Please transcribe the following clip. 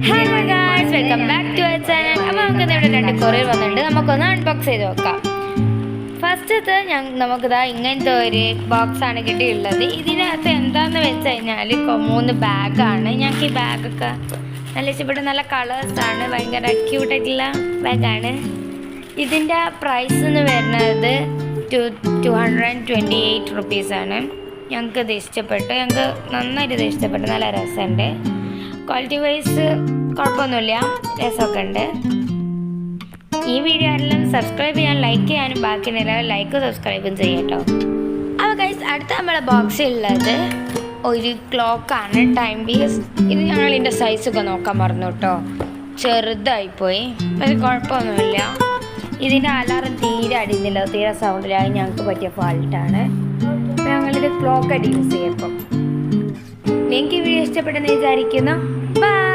Hello guys, welcome back to our channel. അപ്പോൾ നമുക്ക് ഇവിടെ 2 കൊറിയർ വന്നിട്ടുണ്ട്. നമുക്കൊന്ന് അൺബോക്സ് ചെയ്ത് നോക്കാം. ഫസ്റ്റത്തെ നമുക്കിതാ ഇങ്ങനത്തെ ഒരു ബോക്സാണ് കിട്ടിയുള്ളത്. ഇതിനകത്ത് എന്താണെന്ന് വെച്ച് കഴിഞ്ഞാൽ 3 ബാഗാണ്. ഞങ്ങൾക്ക് ഈ ബാഗൊക്കെ നല്ല ഇഷ്ടപ്പെട്ട നല്ല കളേഴ്സാണ്, ഭയങ്കര ക്യൂട്ടായിട്ടുള്ള ബാഗാണ്. ഇതിൻ്റെ പ്രൈസ് എന്ന് വരുന്നത് 228 റുപ്പീസാണ്. ഞങ്ങൾക്കിത് ഇഷ്ടപ്പെട്ടു, ഞങ്ങൾക്ക് നന്നായിട്ട് ഇത് ഇഷ്ടപ്പെട്ടു. നല്ല രസമുണ്ട്, ക്വാളിറ്റി വൈസ് കുഴപ്പമൊന്നുമില്ല, രസമൊക്കെ ഉണ്ട്. ഈ വീഡിയോ ആരെല്ലാം സബ്സ്ക്രൈബ് ചെയ്യാൻ, ലൈക്ക് ചെയ്യാനും ബാക്കിയുള്ള ലൈക്ക് സബ്സ്ക്രൈബും ചെയ്യാം കേട്ടോ. അപ്പോൾ ഗൈസ്, അടുത്ത നമ്മളെ ബോക്സിലുള്ളത് ഒരു ക്ലോക്കാണ്, ടൈം പീസ്. ഇത് ഞങ്ങൾ ഇതിൻ്റെ സൈസൊക്കെ നോക്കാൻ മറന്നു കേട്ടോ, ചെറുതായിപ്പോയി, പക്ഷെ കുഴപ്പമൊന്നുമില്ല. ഇതിൻ്റെ അലാറം തീരെ അടിയുന്നില്ല, തീരെ സൗണ്ടിലായി, ഞങ്ങൾക്ക് പറ്റിയ ഫാൾട്ടാണ്. അപ്പോൾ ഞങ്ങളിത് ക്ലോക്കായിട്ട് യൂസ് ചെയ്യപ്പം. നിങ്ങൾക്ക് ഈ വീഡിയോ ഇഷ്ടപ്പെട്ടെന്ന് വിചാരിക്കുന്നു. ബൈ.